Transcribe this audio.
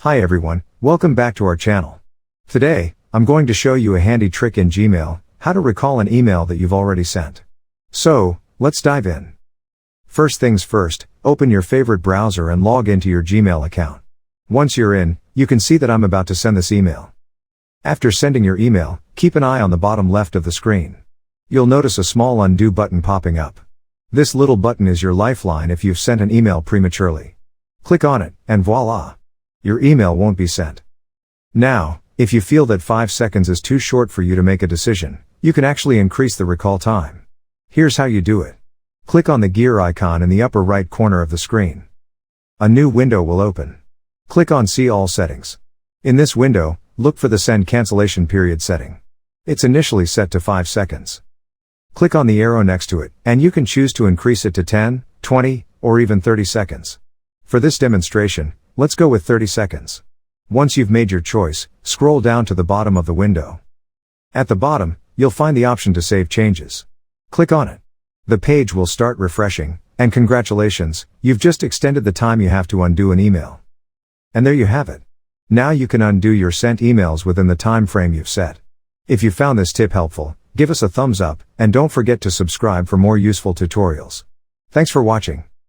Hi everyone, welcome back to our channel. Today, I'm going to show you a handy trick in Gmail, how to recall an email that you've already sent. So, let's dive in. First things first, open your favorite browser and log into your Gmail account. Once you're in, you can see that I'm about to send this email. After sending your email, keep an eye on the bottom left of the screen. You'll notice a small undo button popping up. This little button is your lifeline if you've sent an email prematurely. Click on it, and voila! Your email won't be sent. Now, if you feel that 5 seconds is too short for you to make a decision, you can actually increase the recall time. Here's how you do it. Click on the gear icon in the upper right corner of the screen. A new window will open. Click on See All Settings. In this window, look for the Send Cancellation Period setting. It's initially set to 5 seconds. Click on the arrow next to it, and you can choose to increase it to 10, 20, or even 30 seconds. For this demonstration, let's go with 30 seconds. Once you've made your choice, scroll down to the bottom of the window. At the bottom, you'll find the option to save changes. Click on it. The page will start refreshing, and congratulations, you've just extended the time you have to undo an email. And there you have it. Now you can undo your sent emails within the time frame you've set. If you found this tip helpful, give us a thumbs up, and don't forget to subscribe for more useful tutorials. Thanks for watching.